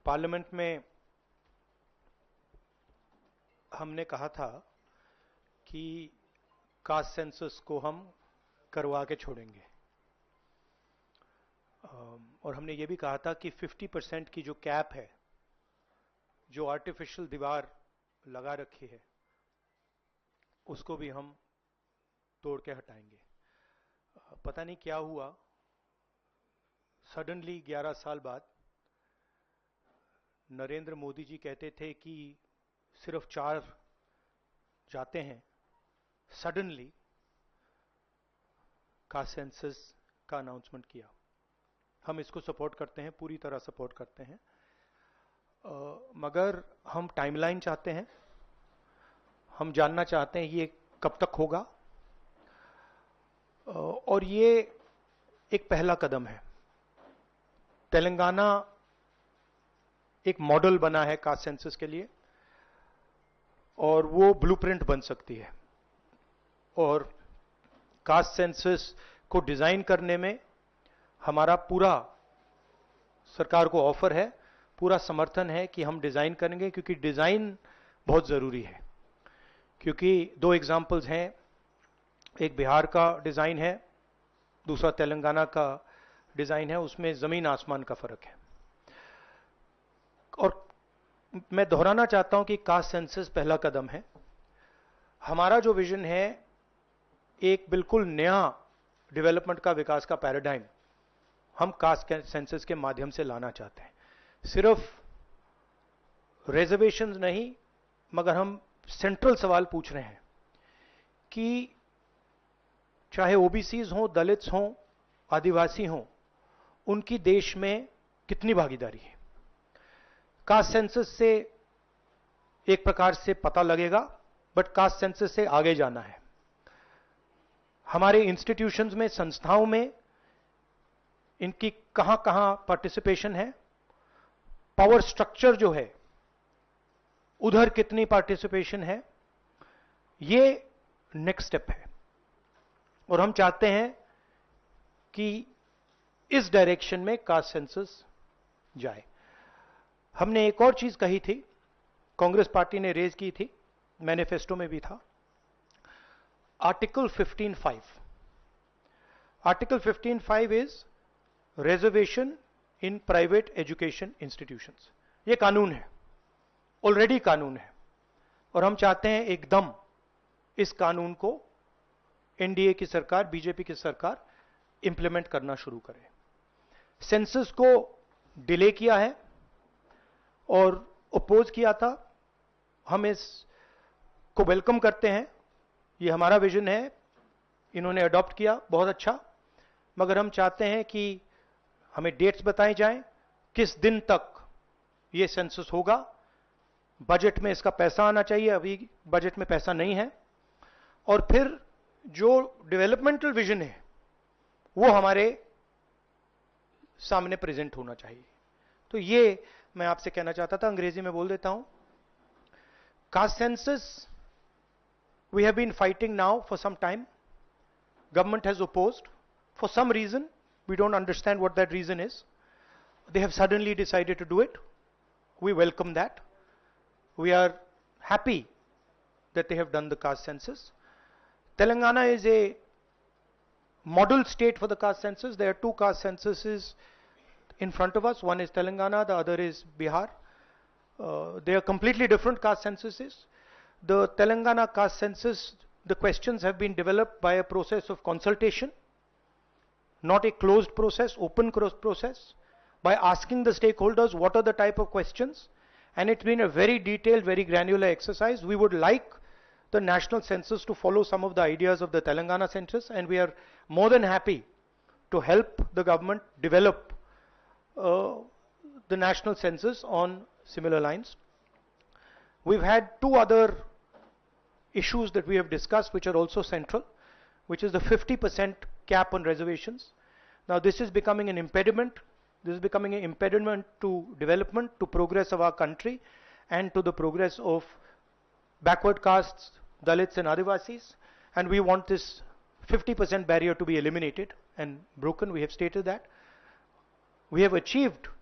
Parliament में हमने कहा था कि कास्ट सेंसस को हम करवा के छोड़ेंगे, और हमने ये भी कहा था कि 50% की जो कैप है, जो आर्टिफिशियल दीवार लगा रखी है, उसको भी हम तोड़ के हटाएंगे। पता नहीं क्या हुआ, सडनली 11 साल बाद नरेंद्र मोदी जी कहते थे कि सिर्फ 4 जाते हैं, सडनली कास्ट सेंसस का अनाउंसमेंट किया। हम इसको सपोर्ट करते हैं, पूरी तरह सपोर्ट करते हैं, मगर हम टाइमलाइन चाहते हैं। हम जानना चाहते हैं ये कब तक होगा, और ये एक पहला कदम है। तेलंगाना एक मॉडल बना है कास्ट सेंसस के लिए, और वो ब्लूप्रिंट बन सकती है। और कास्ट सेंसस को डिजाइन करने में हमारा पूरा सरकार को ऑफर है, पूरा समर्थन है कि हम डिजाइन करेंगे, क्योंकि डिजाइन बहुत जरूरी है। क्योंकि 2 एग्जाम्पल्स हैं, एक बिहार का डिजाइन है, दूसरा तेलंगाना का डिजाइन है, उसमें जमीन आसमान का फर्क है। और मैं दोहराना चाहता हूं कि कास्ट सेंसस पहला कदम है। हमारा जो विजन है, एक बिल्कुल नया डेवलपमेंट का, विकास का पैराडाइम हम कास्ट सेंसस के माध्यम से लाना चाहते हैं। सिर्फ रिजर्वेशंस नहीं, मगर हम सेंट्रल सवाल पूछ रहे हैं कि चाहे ओबीसीज हों, दलित्स हों, आदिवासी हों, उनकी देश में कितनी भागीदारी है। कास्ट सेंसस से एक प्रकार से पता लगेगा, बट कास्ट सेंसस से आगे जाना है। हमारे इंस्टीट्यूशंस में, संस्थाओं में इनकी कहां कहां पार्टिसिपेशन है, पावर स्ट्रक्चर जो है उधर कितनी पार्टिसिपेशन है, ये नेक्स्ट स्टेप है। और हम चाहते हैं कि इस डायरेक्शन में कास्ट सेंसस जाए। हमने एक और चीज कही थी, कांग्रेस पार्टी ने रेज की थी, मैनिफेस्टो में भी था, article 15(5). Article 15(5) is reservation in private education institutions. ये कानून है, ऑलरेडी कानून है, और हम चाहते हैं एकदम इस कानून को एनडीए की सरकार, बीजेपी की सरकार इंप्लीमेंट करना शुरू करे। सेंसस को डिले किया है और अपोज किया था, हम इसको वेलकम करते हैं। ये हमारा विजन है, इन्होंने अडॉप्ट किया, बहुत अच्छा। मगर हम चाहते हैं कि हमें डेट्स बताई जाएं, किस दिन तक ये सेंसस होगा, बजट में इसका पैसा आना चाहिए, अभी बजट में पैसा नहीं है, और फिर जो डेवलपमेंटल विजन है वो हमारे सामने प्रेजेंट होना चाहिए। तो ये मैं आपसे कहना चाहता था, अंग्रेजी में बोल देता हूं। Caste census we have been fighting now for some time. Government has opposed for some reason. We don't understand what that reason is. They have suddenly decided to do it. We welcome that. We are happy that they have done the caste census. Telangana is a model state for the caste census. There are 2 caste censuses in front of us. One is Telangana, the other is Bihar. They are completely different caste censuses. The Telangana caste census, the questions have been developed by a process of consultation, not a closed process, open process, by asking the stakeholders what are the type of questions, and it's been a very detailed, very granular exercise. We would like the national census to follow some of the ideas of the Telangana census, and we are more than happy to help the government develop the national census on similar lines. We've had 2 other issues that we have discussed which are also central, which is the 50% cap on reservations. Now this is becoming an impediment. This is becoming an impediment to development, to progress of our country, and to the progress of backward castes, Dalits and Adivasis. And we want this 50% barrier to be eliminated and broken. We have stated that. We have achieved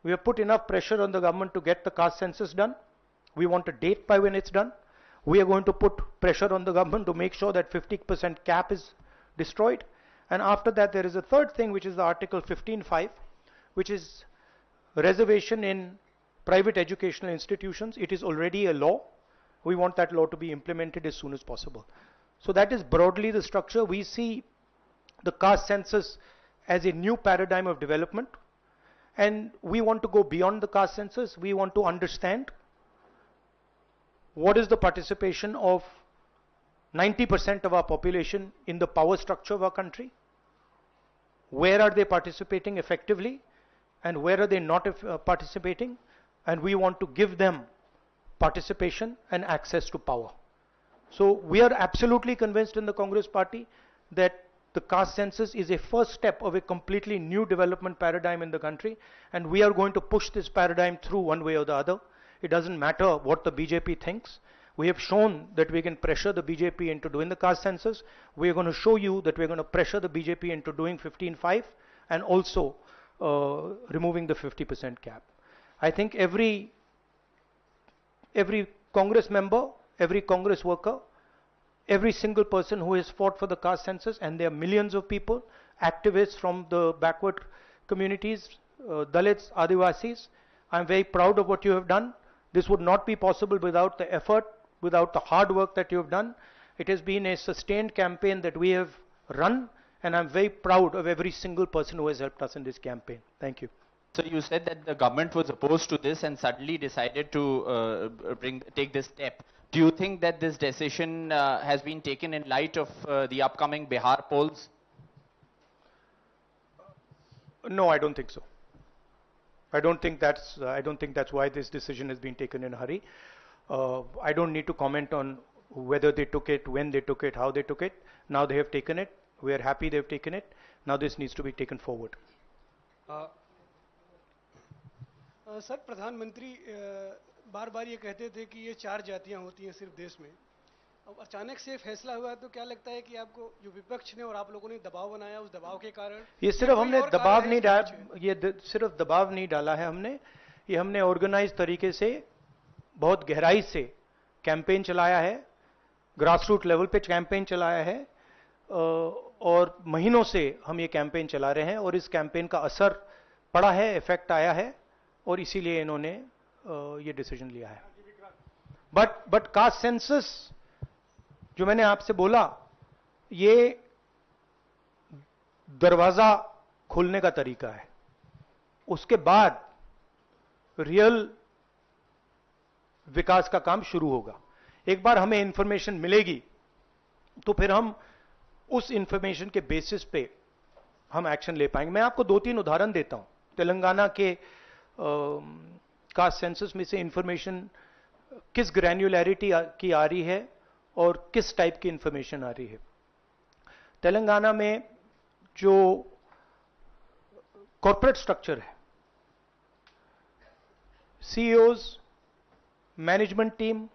We have put enough pressure on the government to get the caste census done. We want a date by when it's done. We are going to put pressure on the government to make sure that 50% cap is destroyed. And after that, there is a third thing, which is the Article 15(5), which is reservation in private educational institutions. It is already a law. We want that law to be implemented as soon as possible. So that is broadly the structure. We see the caste census as a new paradigm of development. And we want to go beyond the caste census. We want to understand what is the participation of 90% of our population in the power structure of our country. Where are they participating effectively, and where are they not participating? And we want to give them participation and access to power. So we are absolutely convinced in the Congress Party that the caste census is a first step of a completely new development paradigm in the country, and we are going to push this paradigm through one way or the other. It doesn't matter what the BJP thinks. We have shown that we can pressure the BJP into doing the caste census. We are going to show you that we're going to pressure the BJP into doing 15(5) and also removing the 50% cap. I think every Congress member, every Congress worker, every single person who has fought for the caste census, and there are millions of people, activists from the backward communities, Dalits, Adivasis, I'm very proud of what you have done. This would not be possible without the effort, without the hard work that you have done. It has been a sustained campaign that we have run, and I'm very proud of every single person who has helped us in this campaign. Thank you. So you said that the government was opposed to this and suddenly decided to take this step. Do you think that this decision has been taken in light of the upcoming Bihar polls? No, I don't think so. I don't think that's why this decision has been taken in a hurry. I don't need to comment on whether they took it, when they took it, how they took it. Now they have taken it. We are happy they've taken it. Now this needs to be taken forward. Sir, प्रधानमंत्री बार बार ये कहते थे कि ये 4 जातियां होती हैं सिर्फ देश में. अब अचानक से फैसला हुआ, तो क्या लगता है कि आपको जो विपक्ष ने और आप लोगों ने दबाव बनाया, उस दबाव के कारण? ये सिर्फ हमने दबाव नहीं डाला, ये सिर्फ दबाव नहीं डाला है हमने. ये हमने ऑर्गेनाइज तरीके से बहुत गहराई से कैंपेन चलाया है, ग्रासरूट लेवल पे कैंपेन चलाया है, और महीनों से हम ये कैंपेन चला रहे हैं, और इस कैंपेन का असर पड़ा है, इफेक्ट आया है, और इसीलिए इन्होंने ये डिसीजन लिया है. बट कास्ट सेंसस जो मैंने आपसे बोला, ये दरवाजा खोलने का तरीका है. उसके बाद रियल विकास का काम शुरू होगा. एक बार हमें इंफॉर्मेशन मिलेगी तो फिर हम उस इंफॉर्मेशन के बेसिस पे हम एक्शन ले पाएंगे. मैं आपको 2-3 उदाहरण देता हूं. तेलंगाना के कास्ट सेंसस में से इंफॉर्मेशन किस ग्रैन्युलैरिटी की आ रही है और किस टाइप की इंफॉर्मेशन आ रही है. तेलंगाना में जो कॉर्पोरेट स्ट्रक्चर है, CEOs, management team,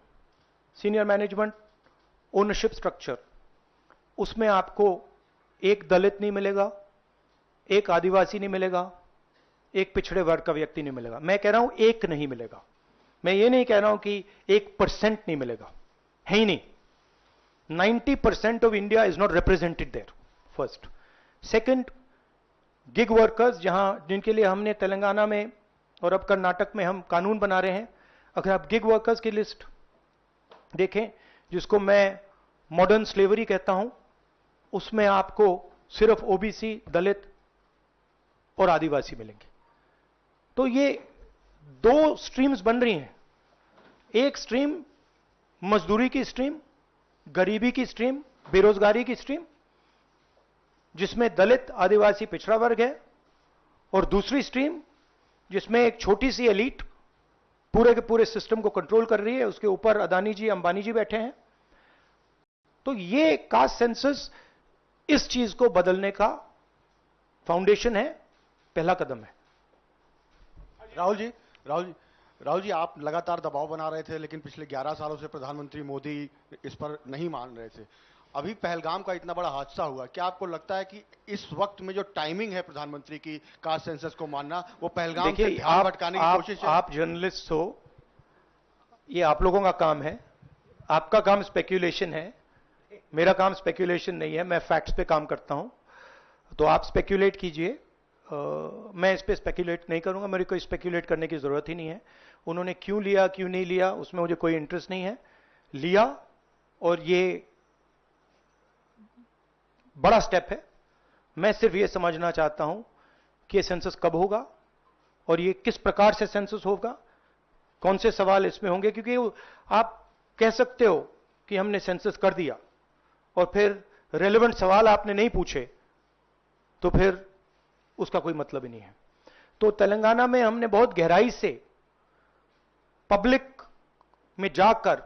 senior management, ownership structure, उसमें आपको एक दलित नहीं मिलेगा, एक आदिवासी नहीं मिलेगा, एक पिछड़े वर्ग का व्यक्ति नहीं मिलेगा. मैं कह रहा हूं एक नहीं मिलेगा. मैं ये नहीं कह रहा हूं कि 1% नहीं मिलेगा, है ही नहीं. 90% of India is not represented there. First. Second, gig workers, जिनके लिए हमने तेलंगाना में और अब कर्नाटक में हम कानून बना रहे हैं. अगर आप गिग वर्कर्स की लिस्ट देखें, जिसको मैं मॉडर्न स्लेवरी कहता हूं, उसमें आपको सिर्फ ओबीसी, दलित और आदिवासी मिलेंगे. तो ये 2 स्ट्रीम्स बन रही हैं. एक स्ट्रीम मजदूरी की स्ट्रीम, गरीबी की स्ट्रीम, बेरोजगारी की स्ट्रीम, जिसमें दलित, आदिवासी, पिछड़ा वर्ग है, और दूसरी स्ट्रीम जिसमें एक छोटी सी एलीट पूरे के पूरे सिस्टम को कंट्रोल कर रही है. उसके ऊपर अदानी जी, अंबानी जी बैठे हैं. तो ये कास्ट सेंसस इस चीज को बदलने का फाउंडेशन है, पहला कदम है. राहुल जी, आप लगातार दबाव बना रहे थे, लेकिन पिछले 11 सालों से प्रधानमंत्री मोदी इस पर नहीं मान रहे थे. अभी पहलगाम का इतना बड़ा हादसा हुआ, क्या आपको लगता है कि इस वक्त में जो टाइमिंग है प्रधानमंत्री की कास्ट सेंसस को मानना, वो पहलगाम से देखिए, ध्यान भटकाने की कोशिश है? आप जर्नलिस्ट हो, ये आप लोगों का काम है, आपका काम स्पेक्यूलेशन है, मेरा काम स्पेक्यूलेशन नहीं है, मैं फैक्ट्स पे काम करता हूं। तो आप स्पेक्यूलेट कीजिए, मैं इस पे स्पेक्यूलेट नहीं करूंगा, मेरे को स्पेक्यूलेट करने की जरूरत ही नहीं है। उन्होंने क्यों लिया क्यों नहीं लिया उसमें मुझे कोई इंटरेस्ट नहीं है। लिया, और ये बड़ा स्टेप है। मैं सिर्फ ये समझना चाहता हूं कि ये सेंसस कब होगा और ये किस प्रकार से सेंसस होगा, कौन से सवाल इसमें होंगे, क्योंकि आप कह सकते हो कि हमने सेंसस कर दिया और फिर रेलेवेंट सवाल आपने नहीं पूछे तो फिर उसका कोई मतलब ही नहीं है। तो तेलंगाना में हमने बहुत गहराई से पब्लिक में जाकर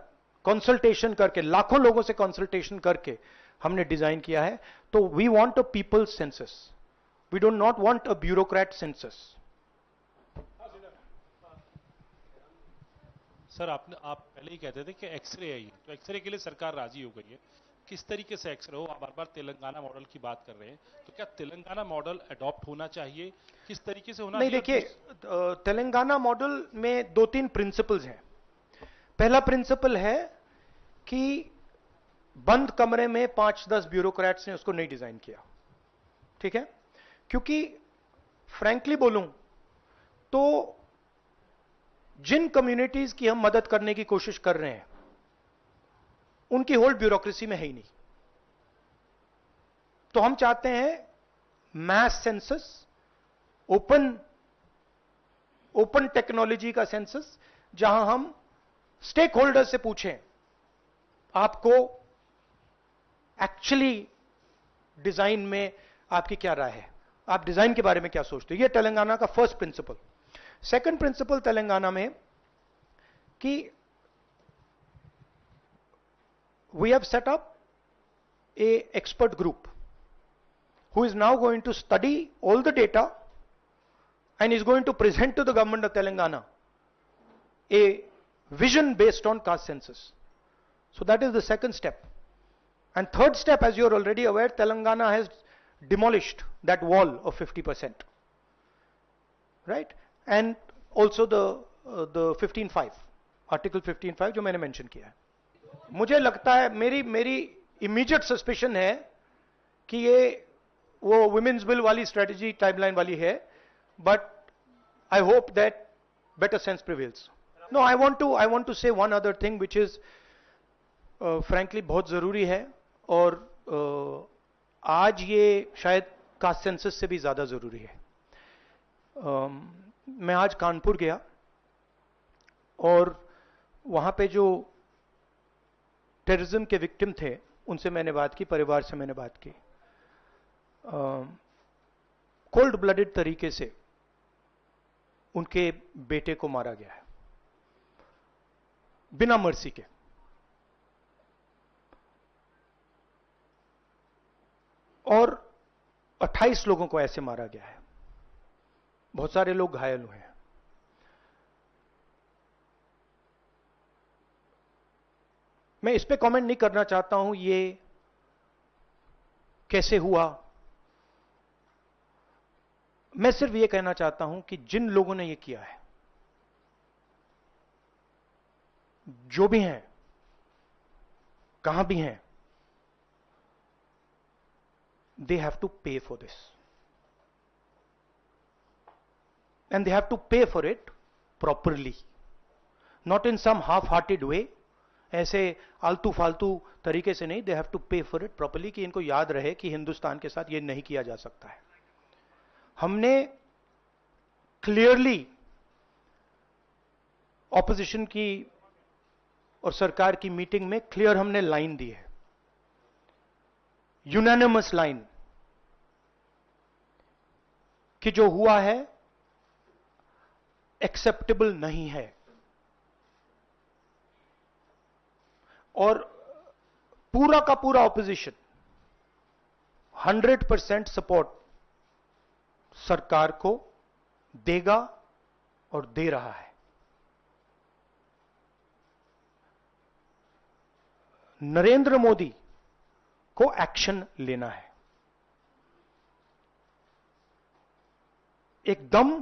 कंसल्टेशन करके, लाखों लोगों से कंसल्टेशन करके हमने डिजाइन किया है। तो we want a people's census, we don't not want a bureaucrat census. Sir आप पहले ही कहते थे कि एक्सरे है, ये तो एक्सरे के लिए सरकार राजी हो गई है। किस तरीके से एक्सरे हो? आप बार बार तेलंगाना मॉडल की बात कर रहे हैं, तो क्या तेलंगाना मॉडल अडॉप्ट होना चाहिए? किस तरीके से होना नहीं, चाहिए? देखिए, तेलंगाना मॉडल में 2-3 प्रिंसिपल्स हैं। पहला प्रिंसिपल है कि बंद कमरे में 5-10 ब्यूरोक्रेट्स ने उसको नहीं डिजाइन किया, ठीक है? क्योंकि फ्रैंकली बोलूं तो जिन कम्युनिटीज की हम मदद करने की कोशिश कर रहे हैं उनकी होल्ड ब्यूरोक्रेसी में है ही नहीं। तो हम चाहते हैं मैस सेंसस, ओपन टेक्नोलॉजी का सेंसस, जहां हम स्टेक होल्डर से पूछें आपको एक्चुअली डिजाइन में आपकी क्या राय है, आप डिजाइन के बारे में क्या सोचते हो। यह तेलंगाना का first principle. Second principle Telangana में कि we have set up a expert group who is now going to study all the data and is going to present to the government of Telangana a vision based on caste census. So that is the second step. And third step, as you are already aware, Telangana has demolished that wall of 50%, right? And also the 15.5, article 15.5 जो मैंने mention किया है। मुझे लगता है, मेरी immediate suspicion है कि ये वो वुमेन्स बिल वाली स्ट्रेटजी टाइमलाइन वाली है, but I hope that better sense prevails. No, I want to say one other thing which is frankly बहुत जरूरी है, और आज ये शायद कास्ट सेंसस से भी ज्यादा जरूरी है। मैं आज कानपुर गया और वहां पे जो टेररिज्म के विक्टिम थे उनसे मैंने बात की, परिवार से मैंने बात की। कोल्ड ब्लडेड तरीके से उनके बेटे को मारा गया है, बिना मर्सी के। और 28 लोगों को ऐसे मारा गया है, बहुत सारे लोग घायल हुए हैं। मैं इस पे कमेंट नहीं करना चाहता हूं ये कैसे हुआ। मैं सिर्फ ये कहना चाहता हूं कि जिन लोगों ने ये किया है, जो भी हैं, कहां भी हैं, they have to pay for this, and they have to pay for it properly, not in some half-hearted way, ऐसे आलतू फालतू तरीके से नहीं। दे हैव टू पे फॉर इट प्रॉपर्ली, कि इनको याद रहे कि हिंदुस्तान के साथ ये नहीं किया जा सकता है। हमने क्लियरली ऑपोजिशन की और सरकार की मीटिंग में क्लियर हमने लाइन दी है, यूनानिमस लाइन, कि जो हुआ है एक्सेप्टेबल नहीं है। और पूरा का पूरा ऑपोजिशन 100% सपोर्ट सरकार को देगा और दे रहा है। नरेंद्र मोदी को एक्शन लेना है, एकदम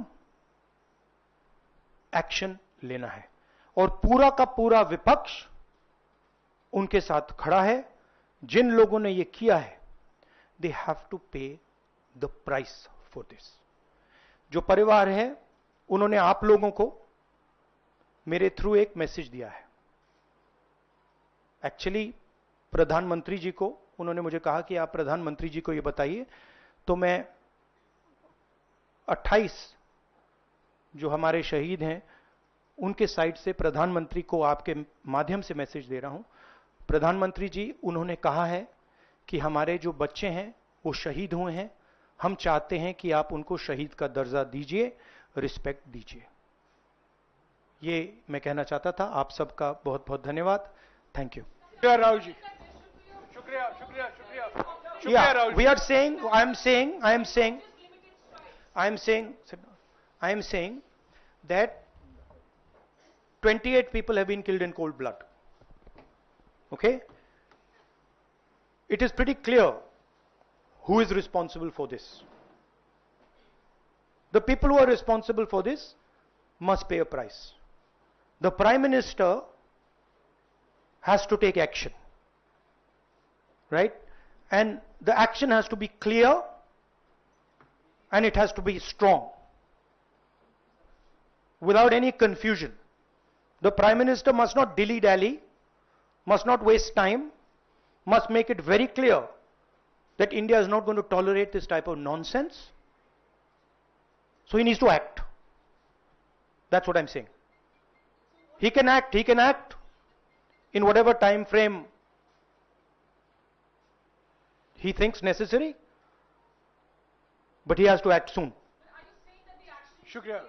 एक्शन लेना है, और पूरा का पूरा विपक्ष उनके साथ खड़ा है। जिन लोगों ने यह किया है, दे हैव टू पे द प्राइस फॉर दिस। जो परिवार है, उन्होंने आप लोगों को मेरे थ्रू एक मैसेज दिया है। एक्चुअली प्रधानमंत्री जी को उन्होंने मुझे कहा कि आप प्रधानमंत्री जी को यह बताइए, तो मैं 28 जो हमारे शहीद हैं उनके साइड से प्रधानमंत्री को आपके माध्यम से मैसेज दे रहा हूं। प्रधानमंत्री जी, उन्होंने कहा है कि हमारे जो बच्चे हैं वो शहीद हुए हैं, हम चाहते हैं कि आप उनको शहीद का दर्जा दीजिए, रिस्पेक्ट दीजिए। ये मैं कहना चाहता था। आप सबका बहुत बहुत धन्यवाद। Thank you. शुक्रिया राहुल जी, शुक्रिया शुक्रिया शुक्रिया शुक्रिया Rahul ji. We are saying, I am saying that 28 people have been killed in cold blood. Okay? It is pretty clear who is responsible for this. The people who are responsible for this must pay a price. The Prime Minister has to take action, right? And the action has to be clear and it has to be strong, without any confusion. The Prime Minister must not dilly-dally, must not waste time, must make it very clear that India is not going to tolerate this type of nonsense. So he needs to act. That's what I'm saying. He can act in whatever time frame he thinks necessary, but he has to act soon. शुक्रिया।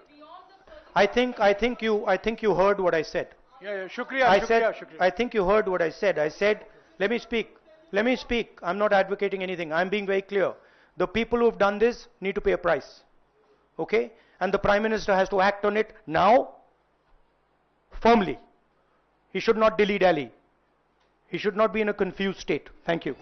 I think you heard what I said. या शुक्रिया I शुक्रिया said, शुक्रिया। I think you heard what I said. I said, let me speak. I'm not advocating anything. I'm being very clear. The people who've done this need to pay a price. Okay? And the Prime Minister has to act on it now, firmly. He should not dilly-dally. He should not be in a confused state. Thank you.